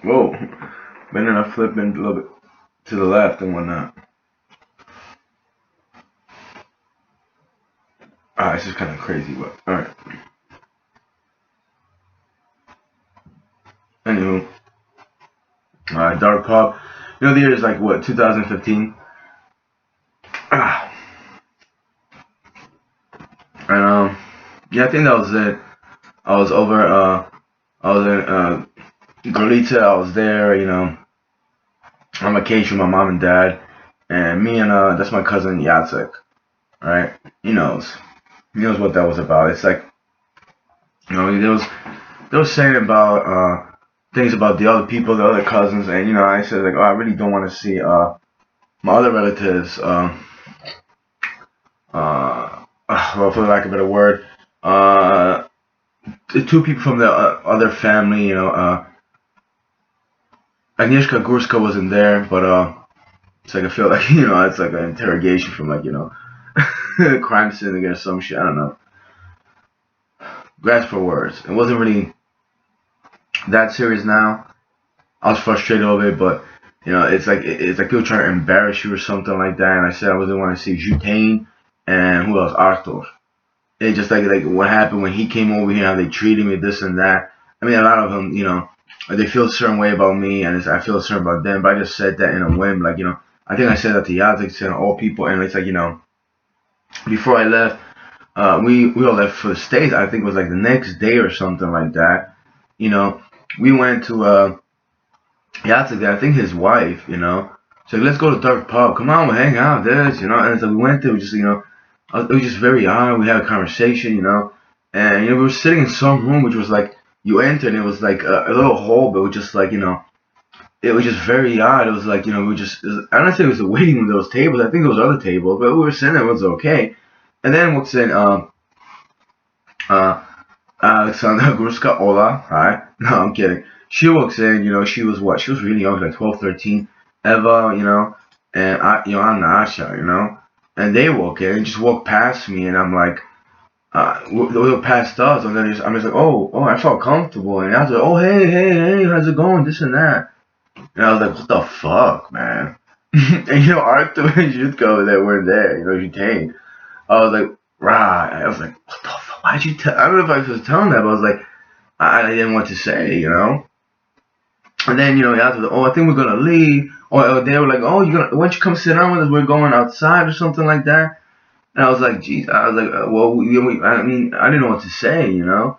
Whoa. Been in a flipping a little bit to the left and whatnot. It's just kind of crazy, but alright. Anywho, Dark Pub. You know, the year is like what, 2015? Ah. And yeah, I think that was it. I was over. I was in Golita. I was there. On vacation with my mom and dad, and me and that's my cousin Jacek. Right? He knows. He knows what that was about. It's like, they was saying about things about the other people, the other cousins, and I said like, oh, I really don't want to see my other relatives. Well, for lack of a better word, the two people from the other family, Agnieszka Górska wasn't there, but it's like I feel like it's like an interrogation from like crime syndicate or some shit. I don't know. Grasp for words. It wasn't really that serious now. I was frustrated over it, but it's like people trying to embarrass you or something like that. And I said I wasn't want to see Jutane and who else, Arthur. It just like what happened when he came over here, how they treated me, this and that. I mean, a lot of them, they feel a certain way about me, and I feel a certain about them. But I just said that in a whim, like I think I said that to Yazik, to all people, and it's like before I left, we all left for the States. I think it was like the next day or something like that. We went to Yazik. I think his wife, so let's go to Dark Pub. Come on, we'll hang out. And so we went there. We just it was just very odd. We had a conversation, and we were sitting in some room which was like you entered and it was like a little hole, but it was just like it was just very odd. It was like I don't say it was a waiting room. There was tables. I think there was other tables, but we were sitting there. It was okay. And then walks in Alexandra Gurska Ola. Hi, no, I'm kidding. She walks in. She was what? She was really young, like 12, 13. Eva, and Joanna Asha. And they walk in and just walk past me, and I'm like, they walk past us, and then I'm just like, oh, I felt comfortable, and I was like, oh, hey, how's it going, this and that, and I was like, what the fuck, man, and Arthur and Jutko that weren't there, Jutane, I was like, right, I was like, what the fuck, why'd you tell, I don't know if I was telling that, but I was like, I didn't know what to say, and then, after I think we're gonna leave. Or they were like, oh, why don't you come sit down with us? We're going outside or something like that. And I was like, geez, I was like, well, I mean, I didn't know what to say, and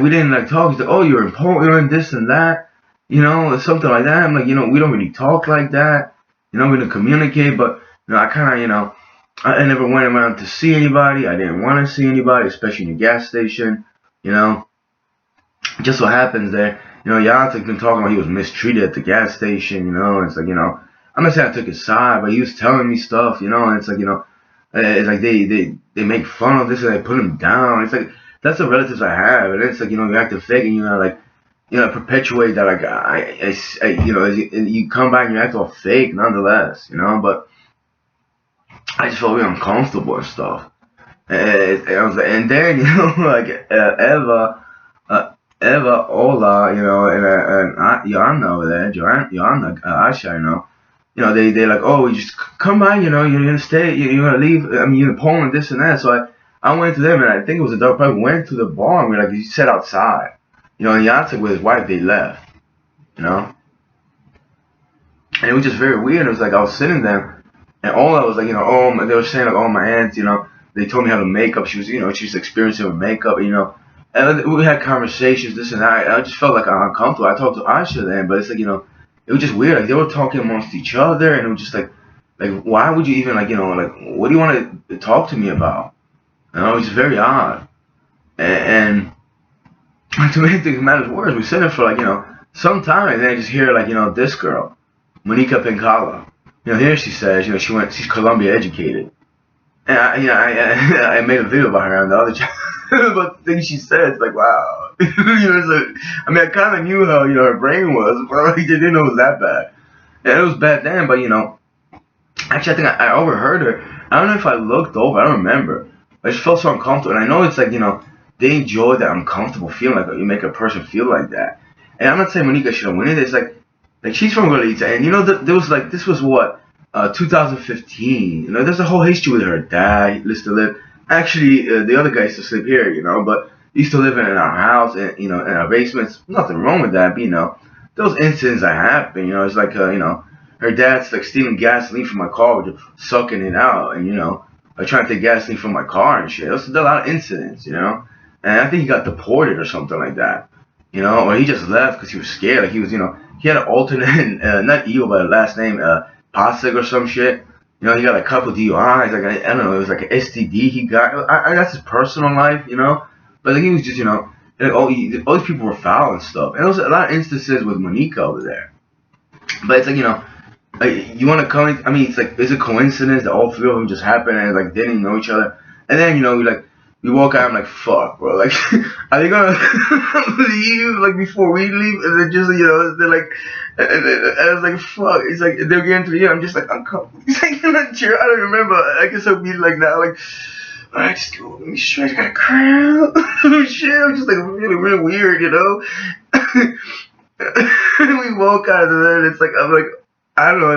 we didn't like talk. He's like, oh, you're in Poland, you're in this and that, something like that. I'm like, we don't really talk like that, we don't communicate, but I kind of, I never went around to see anybody. I didn't want to see anybody, especially in the gas station, Just so happens that Yancek been talking about he was mistreated at the gas station, It's like, I'm not saying I took his side, but he was telling me stuff, and it's like, it's like they make fun of this and they put him down. It's like that's the relatives I have, and it's like you act fake and perpetuate that like and you come back and you act all fake nonetheless, But I just felt really uncomfortable and stuff, I was like, and then like Eva, Ola, and Joanna over there, Joanna, Asha, they like, oh, you just come by, you're gonna stay, you're gonna leave, I mean, you're in Poland, this and that. So I went to them, and I think it was a dark park. We went to the bar, and we like, you sat outside, and Jacek with his wife, they left, and it was just very weird. It was like I was sitting there, and Ola was like, they were saying like, oh, my aunt, they told me how to make up. She was, she's experiencing with makeup, and we had conversations, this and that. I just felt like uncomfortable. I talked to Asha then, but it's like, it was just weird. Like they were talking amongst each other, and it was just like why would you even like, what do you want to talk to me about? It was just very odd. And to make things matters worse, we sat there for like, some time, and then I just hear like, this girl, Monica Pencala. Here she says, she's Columbia educated. And I made a video about her on the other channel. But the things she said, it's like, wow. It's like, I mean, I kind of knew how, her brain was, but I didn't know it was that bad. And it was bad then, but, actually, I think I overheard her. I don't know if I looked over, I don't remember. I just felt so uncomfortable. And I know it's like, they enjoy that uncomfortable feeling, like you make a person feel like that. And I'm not saying Monica should win it. It's like she's from Golita, and there was like this was what 2015. There's a whole history with her dad. He used to live. Actually, the other guy used to sleep here. But he used to live in our house, and in our basements. Nothing wrong with that, but those incidents that happen. It's like her dad's like stealing gasoline from my car, just sucking it out, and like trying to take gasoline from my car and shit. There's a lot of incidents. And I think he got deported or something like that. Or he just left because he was scared. Like he was, he had an alternate, not Eo, but a last name, Pasig or some shit. He got a couple DUIs. Like I don't know, it was like an STD he got. That's his personal life. But like he was just, like all these people were foul and stuff. And there was a lot of instances with Monica over there. But it's like you want to come. I mean, it's a coincidence that all three of them just happened and like didn't know each other. And then we walk out. I'm like, fuck, bro. Like, are they gonna leave like before we leave? And then just they're like, and I was like, fuck. It's like they're getting to the. I'm just like, I'm coming. He's like, I'm not sure. I don't remember. I guess I'll be like now, like. Alright, just go. Let me stretch. I got a crown. Shit, I'm just like really weird. We walk out of there, and it's like I'm like. I don't know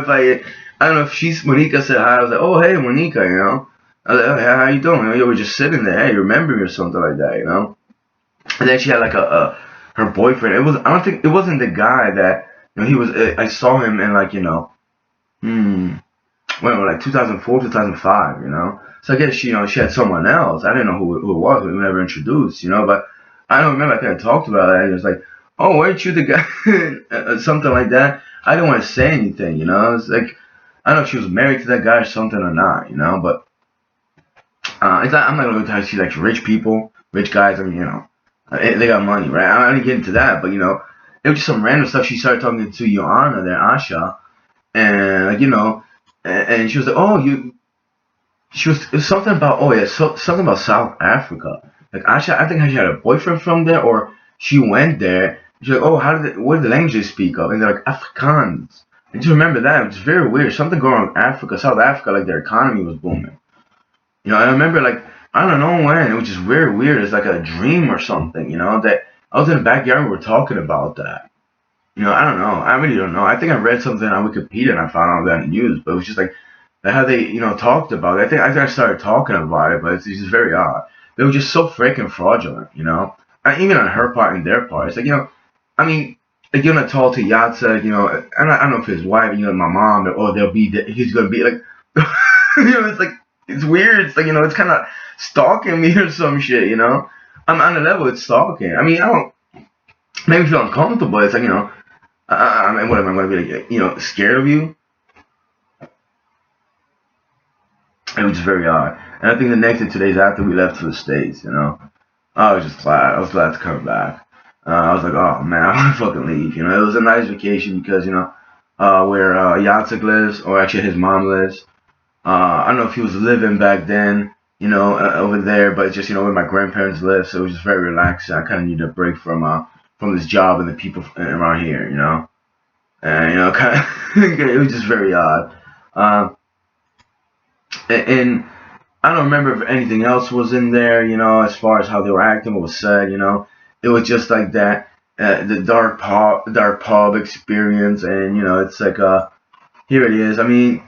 if Monica said hi. I was like, oh, hey, Monica. I was like, oh, yeah, how you doing? You were just sitting there. Hey, you remember me or something like that. And then she had like her boyfriend. I don't think, it wasn't the guy that, he was, I saw him in like, like 2004, 2005. So I guess she had someone else. I didn't know who it was. We were never introduced, but I don't remember. I think I talked about it. It was like, oh, weren't you the guy? Something like that. I didn't want to say anything, It's like, I don't know if she was married to that guy or something or not, but it's not, I'm not going to tell you she likes rich people, rich guys. I mean, they got money, right? I didn't get into that, but, it was just some random stuff. She started talking to Joanna there, Asha, and, like, and she was like, oh, it was something about, oh, yeah, something about South Africa. Like, Asha, I think she had a boyfriend from there, or she went there. She's like, oh, what do the languages speak of? And they're like, Afrikaans. I just remember that. It was very weird. Something going on in Africa, South Africa, like their economy was booming. I remember like, I don't know when, it was just very weird. It's like a dream or something, that I was in the backyard and we were talking about that. I don't know. I really don't know. I think I read something on Wikipedia and I found out that in the news, but it was just like, how they, talked about it. I think I started talking about it, but it's just very odd. They were just so freaking fraudulent, And even on her part and their part. It's like, I mean, like, talk to Yatsa, I don't know if his wife, my mom, or he's gonna be like, it's like, it's weird. It's like, it's kind of stalking me or some shit, I'm on the level it's stalking. I mean, I don't, maybe feel uncomfortable. It's like, I mean, what am I going to be like, scared of you? It was just very odd. And I think the next 2 days after we left for the States, I was just glad. I was glad to come back. I was like, oh man, I want to fucking leave. It was a nice vacation because, where Yatsik lives, or actually his mom lives. I don't know if he was living back then, over there, but just, where my grandparents live. So it was just very relaxing. I kind of needed a break from this job and the people around here, And, kind of, it was just very odd. And I don't remember if anything else was in there, as far as how they were acting, what was said, It was just like that, the dark pub experience, and, it's like, here it is. I mean,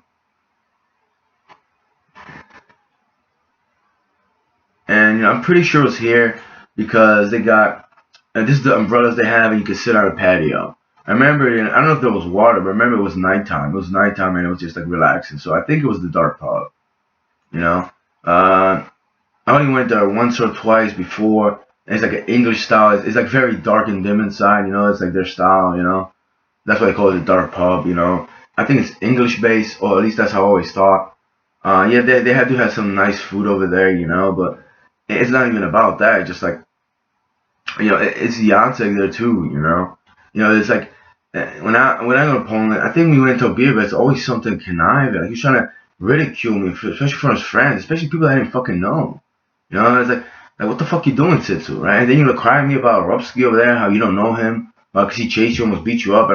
and, I'm pretty sure it was here because they got, this is the umbrellas they have, and you can sit on a patio. I remember, I don't know if there was water, but I remember it was nighttime. It was nighttime, and it was just like relaxing. So I think it was the dark pub, I only went there once or twice before. And it's like an English style. It's like very dark and dim inside, It's like their style, That's why they call it the dark pub, I think it's English based, or at least that's how I always thought. Yeah, they had to have some nice food over there, but it's not even about that. It's just like, it's Beyonce there too, It's like, when I go to Poland, I think we went to a beer, but it's always something conniving. Like he's trying to ridicule me, especially from his friends, especially people I didn't fucking know. It's like what the fuck you doing, Titsu, right? And then cry to me about Rupsky over there, how you don't know him, because he chased you, almost beat you up,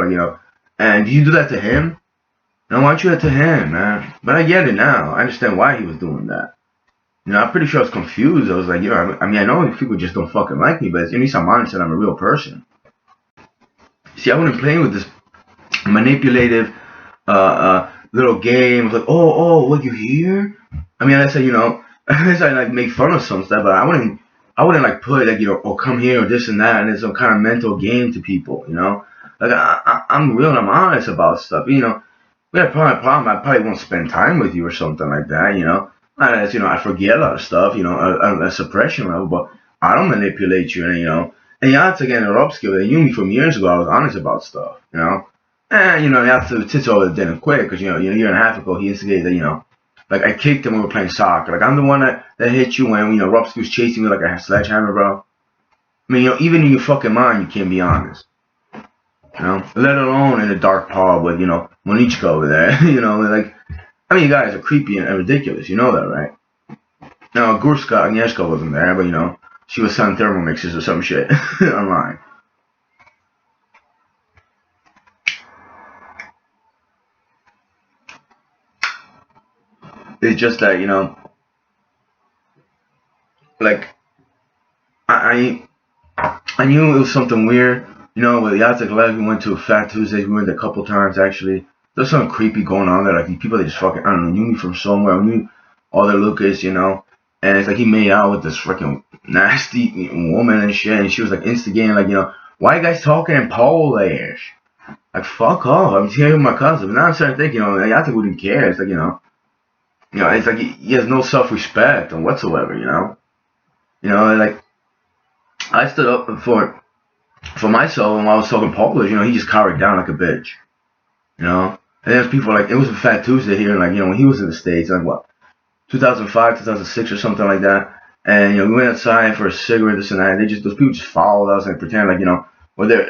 and do you do that to him? No, why don't you do that to him, man? But I get it now. I understand why he was doing that. I'm pretty sure I was confused. I was like, I mean, I know people just don't fucking like me, but at least I'm honest and I'm a real person. See, I wouldn't play with this manipulative little game. It's like, what you hear? I mean, I say, unless I like make fun of some stuff, but I wouldn't like put like, oh, come here or this and that, and it's some kind of mental game to people, Like I'm real and I'm honest about stuff, We had probably a problem. I probably won't spend time with you or something like that. Unless, I forget a lot of stuff, a suppression level, but I don't manipulate you, And you have to get an upskill. You knew me from years ago. I was honest about stuff. And, you have to tits over the didn't quit because, a year and a half ago, he instigated that, like I kicked him when we were playing soccer. Like I'm the one that hit you when, Robski was chasing me like a sledgehammer, bro. I mean, even in your fucking mind, you can't be honest. Let alone in a dark pub with, Monichka over there. Like, I mean, you guys are creepy and ridiculous. You know that, right? Now, Gurska Agnieszka wasn't there, but, she was selling thermal mixes or some shit online. It's just that, like, I knew it was something weird. With Jacek Lev, we went to a Fat Tuesday. We went a couple times, actually. There's something creepy going on there. Like, these people, they just fucking, I don't know, knew me from somewhere. I knew all their Lucas, And it's like he made out with this freaking nasty woman and shit. And she was, like, instigating, like, why you guys talking in Polish? Like, fuck off. I'm here with my cousin. But now I'm starting to think, Jacek wouldn't care. It's like, it's like he has no self-respect and whatsoever, Like, I stood up for myself when I was talking Polish, he just cowered down like a bitch, And there's people like, it was a Fat Tuesday here, like, when he was in the States, like, what, 2005, 2006 or something like that, and, we went outside for a cigarette, this and that, and those people just followed us and pretend like, well, there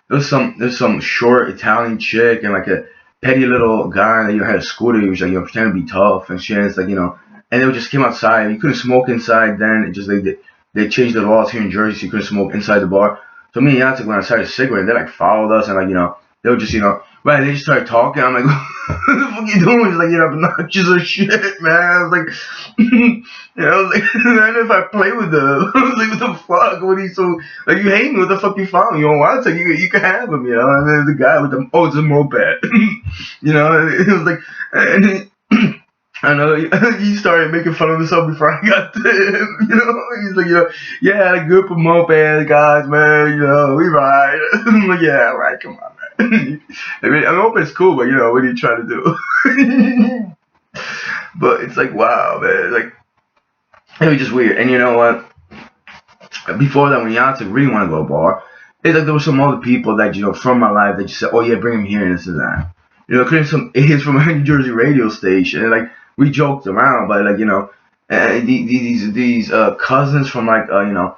was some short Italian chick and like a petty little guy that, had a scooter, he was like, pretending to be tough and shit, and it's like, and they just came outside, you couldn't smoke inside then, it just, like, they changed the laws here in Jersey so you couldn't smoke inside the bar. So me and Jacek went outside a cigarette, they like followed us and like, they were just, right, they just started talking. I'm like, what the fuck you doing? He's like, you're obnoxious as shit, man. I was like, I was like, man, if I play with them, I was like, what the fuck? What are you so, like, you hate me? What the fuck you found? You don't want to? You can have him, And then the guy with the, it's a moped. It was like, and I know he started making fun of himself before I got to him, He's like, yeah, a group of moped guys, man, we ride. I'm like, yeah, right, come on, man. I mean, moped's cool, but, what are you trying to do? But it's like, wow, man, like, it was just weird. And you know what? Before that, when Jacek really wanted to go to a bar, it's like there were some other people that, from my life that just said, oh, yeah, bring him here and this and that. Including some idiots from a New Jersey radio station, and, like, we joked around, but like these cousins from like the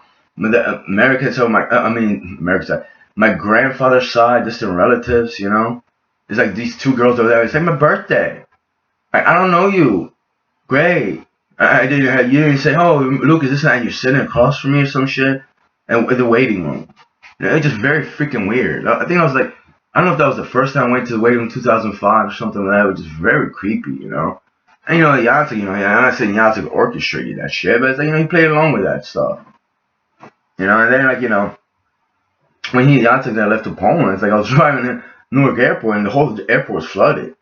American, so American side, my grandfather's side, distant relatives, It's like these two girls over there. It's like my birthday. I don't know you. Great. I didn't. You didn't say, oh, Luke, is this and you're sitting across from me or some shit, and in the waiting room. It's just very freaking weird. I think I was like, I don't know if that was the first time I went to the waiting room in 2005 or something like that. It was just very creepy, And Jacek, I'm not saying Jacek orchestrated that shit, but it's like, he played along with that stuff. And then like, when Jacek and I left to Poland, it's like I was driving in Newark Airport and the whole airport was flooded.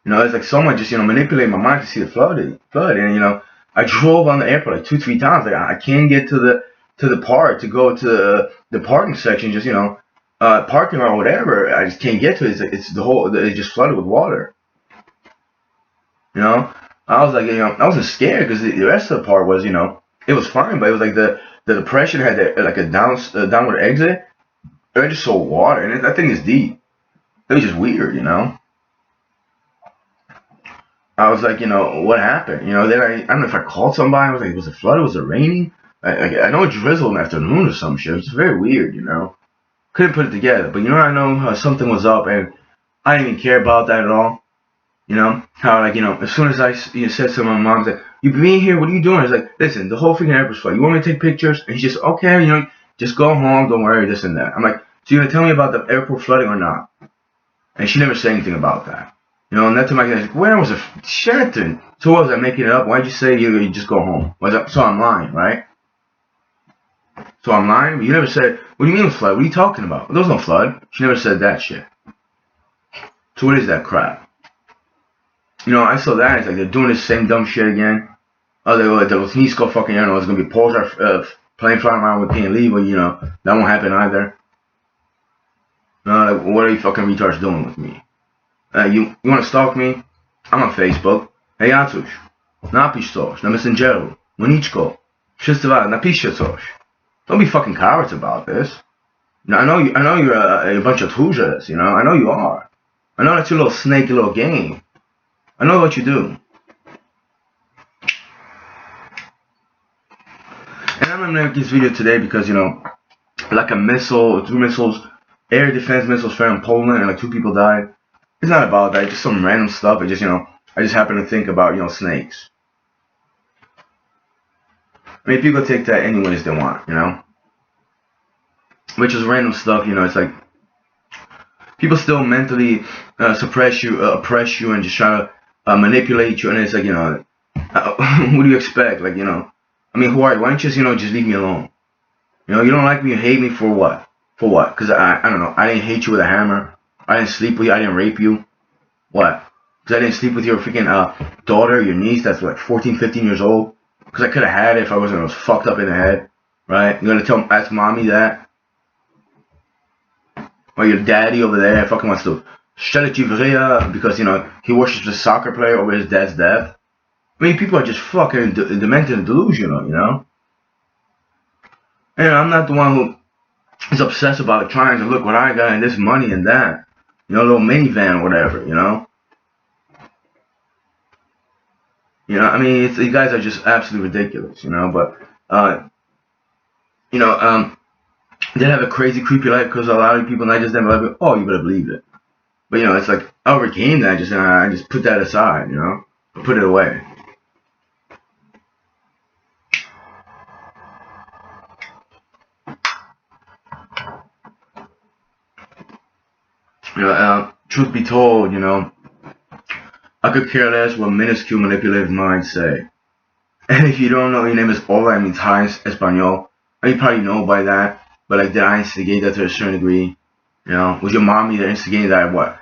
It's like someone just, manipulated my mind to see the flood. And, I drove on the airport like 2-3 times. Like I can't get to the park to go to the parking section, just, parking lot or whatever. I just can't get to it. It's just flooded with water. I was like, I wasn't scared because the rest of the part was, it was fine, but it was like the depression had like a downward exit. I just saw water, and that thing is deep. It was just weird, I was like, what happened? Then I don't know if I called somebody. I was like, was it flooded? Was it raining? I know it drizzled in the afternoon or some shit. It was very weird, Couldn't put it together, but I know something was up, and I didn't even care about that at all. How like, as soon as I said to my mom, that you being here, what are you doing? I was like, listen, the whole freaking airport's flooded. You want me to take pictures? And he's just, okay, just go home, don't worry, this and that. I'm like, so you're gonna tell me about the airport flooding or not? And she never said anything about that. And that time I was like, where was it? Sheraton. So what was I making it up? Why'd you say you just go home? So I'm lying, right? So I'm lying, but you never said, What do you mean it was flood? What are you talking about? There was no flood. She never said that shit. So what is that crap? You know, I saw that. It's like they're doing the same dumb shit again. Oh, there was Nisko fucking, you know, it's gonna be Poles plane flying around with can't leave, or you know, that won't happen either. No, like, what are you fucking retards doing with me? You wanna stalk me? I'm on Facebook. Hey, Jatuś, napisz coś na Messengeru. Moniczko, wszyscy napiszcie coś. Don't be fucking cowards about this. Now, I know you're a bunch of tchórzes, you know, I know you are. I know that's your little snaky little game. I know what you do. And I'm gonna make this video today because, you know, like a missile, 2 missiles, air defense missiles fell in Poland and like 2 people died. It's not about that, it's just some random stuff. It just, you know, I just happen to think about, you know, snakes. I mean, people take that any ways they want, you know? Which is random stuff, you know, it's like, people still mentally suppress you, oppress you, and just try to manipulate you, and it's like, you know, what do you expect? Like, you know, I mean, who are you? Why don't you just, you know, just leave me alone? You know, you don't like me, you hate me for what? For what? Because I don't know, I didn't hate you with a hammer. I didn't sleep with you, I didn't rape you. What? Because I didn't sleep with your freaking daughter, your niece that's like 14, 15 years old. Because I could have had it if I wasn't fucked up in the head. Right? You're going to ask mommy that? Or your daddy over there fucking wants to because, you know, he worships a soccer player over his dad's death. I mean, people are just fucking demented and delusional, you know? And I'm not the one who is obsessed about trying to look what I got and this money and that. You know, a little minivan or whatever, you know? You know, I mean, you guys are just absolutely ridiculous, you know? But, you know, they have a crazy, creepy life because a lot of people, not just them, like, oh, you better believe it. But, you know, it's like, I overcame that, I just put that aside, you know? I put it away. You know, truth be told, you know, I could care less what minuscule manipulative minds say. And if you don't know, your name is Ola, it means hi in Espanol. And you probably know by that, but like, did I instigate that to a certain degree? You know, was your mommy that instigated that? What?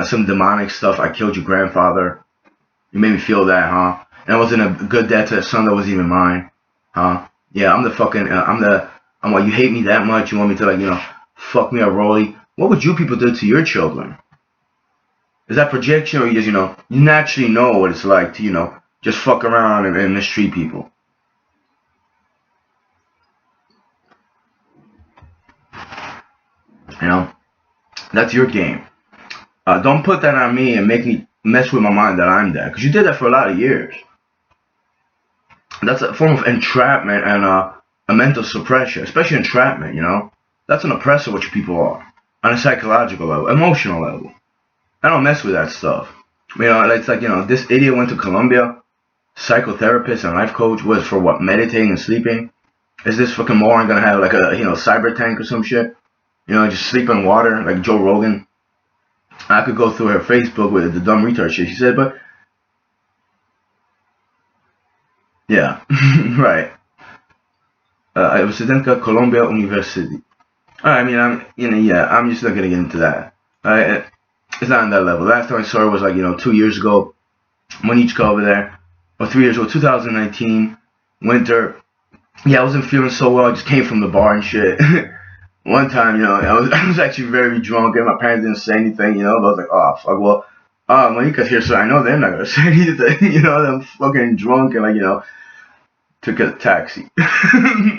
Some demonic stuff. I killed your grandfather. You made me feel that, huh? And I wasn't a good dad to a son that wasn't even mine, huh? Yeah, I'm the fucking, I'm what, you hate me that much? You want me to, like, you know, fuck me or Rolly? What would you people do to your children? Is that projection, or you just, you know, you naturally know what it's like to, you know, just fuck around and mistreat people? You know, that's your game. Don't put that on me and make me mess with my mind that I'm that, because you did that for a lot of years. That's a form of entrapment and a mental suppression, especially entrapment, you know? That's an oppressor, what you people are, on a psychological level, emotional level. I don't mess with that stuff. You know, it's like, you know, this idiot went to Colombia, psychotherapist and life coach, was for what, meditating and sleeping? Is this fucking moron gonna have like a, you know, cyber tank or some shit? You know, just sleep in water like Joe Rogan? I could go through her Facebook with the dumb retard shit she said, but yeah, right. Studentka Columbia University. I mean, you know, yeah, I'm just not gonna get into that. It's not on that level. Last time I saw her was like, you know, 2 years ago. Monichka over there, or 3 years ago, 2019, winter. Yeah, I wasn't feeling so well. I just came from the bar and shit. One time, you know, I was actually very drunk, and my parents didn't say anything, you know. But I was like, oh fuck, well, Monika's here, so I know they're not gonna say anything, you know. I'm fucking drunk and, like, you know, took a taxi.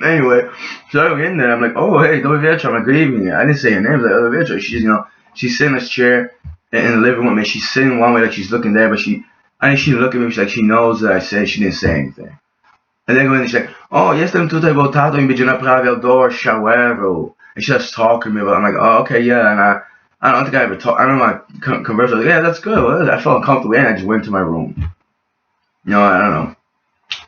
Anyway, so I go in there. I'm like, oh hey, Dovietcha. I'm like, good evening. I didn't say her name. I was like, Dovietcha. She's, you know, she's sitting in this chair in the living room. I mean, she's sitting one way, like she's looking there, but she didn't look at me. She's like, she knows that I said. She didn't say anything. And then go in and she's like, oh, jestem tutaj, bo tato mi będzie naprawiał do showeru. And she starts talking to me about. I'm like, oh, okay, yeah. And I don't think I ever talk. I don't know. I converse. I was like, yeah, that's good. Well, I felt uncomfortable, and I just went to my room. You know, I don't know.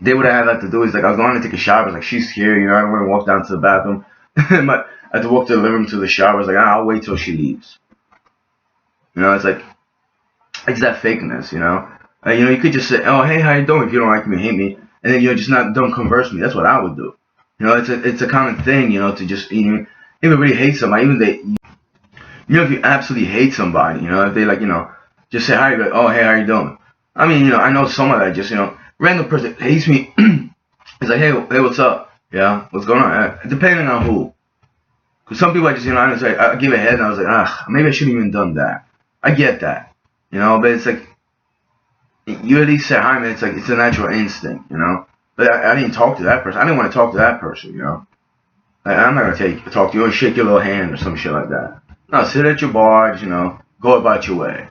They would have had to do is, like, I was going to take a shower. I was like, she's here, you know. I want to walk down to the bathroom. I had to walk to the living room to the shower. I was like, I'll wait till she leaves. You know, it's like, it's that fakeness, you know. You know, you could just say, oh, hey, how you doing? If you don't like me, hate me, and then, you know, just don't converse with me. That's what I would do. You know, it's a common thing, you know, to just, you know, everybody hates somebody, even they, if you absolutely hate somebody, if they like, just say hi, you're like, oh, hey, how you doing? I mean, I know someone that just, random person hates me. It's like, hey, what's up? Yeah, what's going on? Depending on who. Because some people I just, I just like, I give a head and I was like, maybe I shouldn't even done that. I get that, but it's like, you at least say hi, man. It's like, it's a natural instinct, But I didn't talk to that person. I didn't want to talk to that person, I'm not gonna talk to you or shake your little hand or some shit like that. No, sit at your bar, go about your way.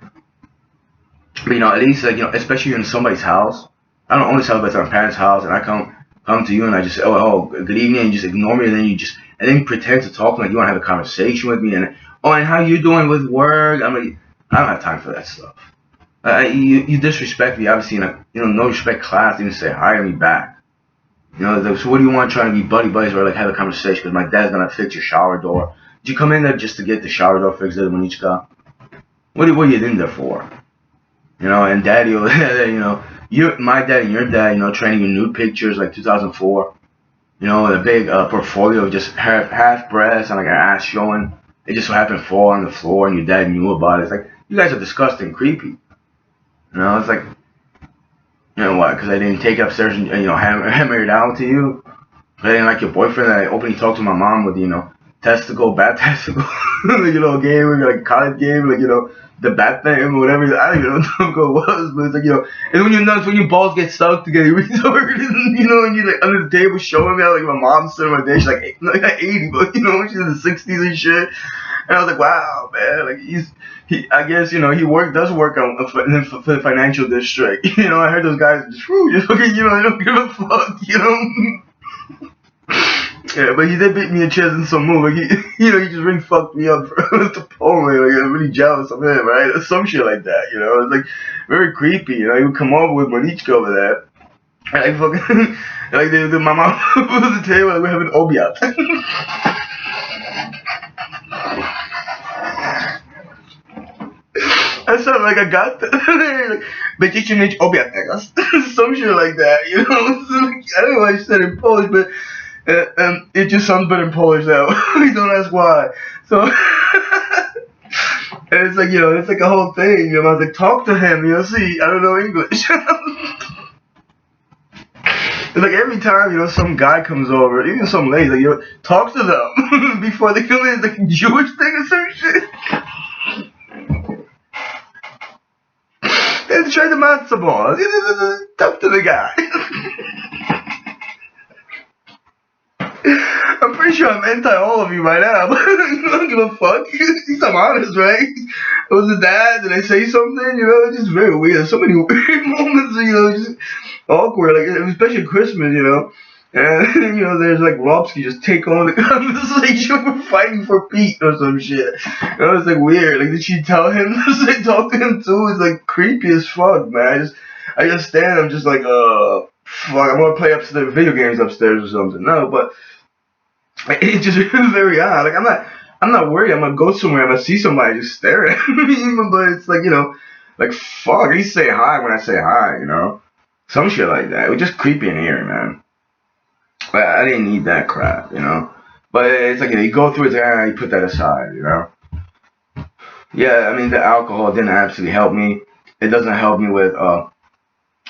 But at least like especially in somebody's house. I don't only celebrate at my parents' house, and I come to you and I just say, oh, good evening, and you just ignore me, and then you pretend to talk like you want to have a conversation with me, and and how you doing with work? I mean, I don't have time for that stuff. You disrespect me, obviously, no respect class, didn't say hi to me back. So what do you want trying to be buddies or like have a conversation? Because my dad's gonna fix your shower door. Did you come in there just to get the shower door fixed, Monichka? What are you in there for? And daddy, my dad and your dad, training you nude pictures like 2004. A big portfolio of just half breasts and like an ass showing. It just so happened to fall on the floor and your dad knew about it. It's like, you guys are disgusting, creepy. It's like, what? Because I didn't take it upstairs and hammer it out to you. I didn't like your boyfriend. I openly talked to my mom with testicle, bat testicle, like game, like college game, like the bat thing or whatever. I don't even know what it was, but it's like and when you're nuts, when your balls get stuck together, you retarded, and you're like under the table showing me how like my mom's sitting right there. She's like 80, but she's in the 60s and shit. And I was like, wow, man, like I guess he does work on for the financial district. I heard those guys just fucking, they don't give a fuck, Yeah, but he did beat me in chess in some move. Like he just really fucked me up with the poem. Like I'm really jealous of him, right? Or some shit like that, It's like very creepy. He would come over with Monichka over there. And like fucking, like my mom was at the table, like we're having obiat. I sound like I got that. But you should make obiat, some shit like that, So, like, I don't know why I said it in Polish, but. It just sounds better in Polish now. Don't ask why. So, and it's like, it's like a whole thing. I was like, talk to him, see, I don't know English. It's like every time, some guy comes over, even some lady, like, talk to them before they come in. It's like a Jewish thing or some shit. And try the matzo ball. Talk to the guy. I'm pretty sure I'm anti all of you right now, but I don't give a fuck. At least I'm honest, right? Was it that? Did I say something? It's just very weird. There's so many weird moments, just awkward, like especially Christmas, And there's like Robsky just take on the conversation. We're fighting for Pete or some shit. It's like weird. Like, did she tell him to say talk to him too? It's like creepy as fuck, man. I just stand. I'm just like, fuck. I'm gonna play upstairs, video games upstairs or something. No, but it's just very odd. Like I'm not worried. I'm gonna go somewhere. I'm gonna see somebody just stare at me. But it's like like fuck. At least say hi when I say hi. Some shit like that. It was just creepy and eerie, man. But I didn't need that crap, But it's like you go through it, you put that aside, Yeah, I mean the alcohol didn't absolutely help me. It doesn't help me with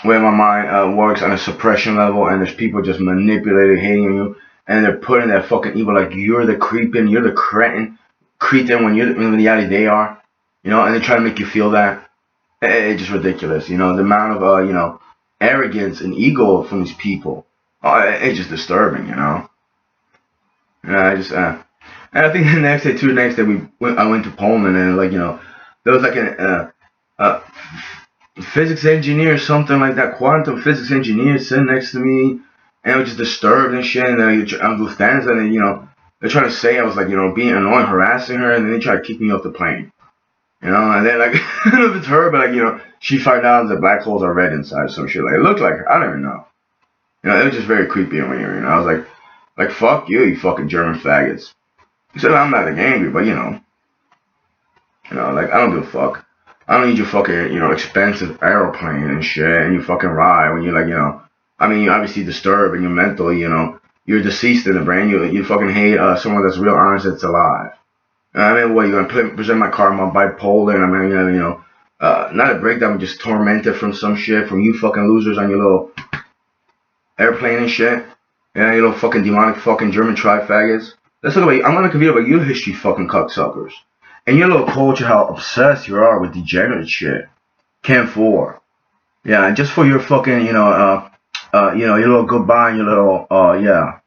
where my mind works on a suppression level, and there's people just manipulating, hating you, and they're putting that fucking evil like you're the cretin when in reality they are, and they try to make you feel that. It's just ridiculous, the amount of arrogance and ego from these people. It's just disturbing, I just and I think the next day I went to Poland, and like there was like a physics engineer or something like that, quantum physics engineer sitting next to me, and I was just disturbed and shit. And I was standing, and they're trying to say I was like being annoying, harassing her, and then they try to kick me off the plane. And then like I don't know if it's her, but like she found out that black holes are red inside or some shit. Like it looked like her. I don't even know. It was just very creepy and weird. I was like fuck you, you fucking German faggots. He said I'm not angry, but like I don't give a fuck. I don't need your fucking expensive aeroplane and shit, and you fucking ride when you're like I mean, you're obviously disturbed and you're mentally you're deceased in the brain. You fucking hate someone that's real honest that's alive. I mean, what, you gonna present my karma bipolar, and I'm gonna, not a breakdown, just tormented from some shit from you fucking losers on your little airplane and shit. Yeah, you little fucking demonic fucking German tri-faggots. Let's talk about, I'm gonna convene about your history fucking cocksuckers. And your little culture, how obsessed you are with degenerate shit. Ken 4. Yeah, just for your fucking, your little goodbye and your little, yeah.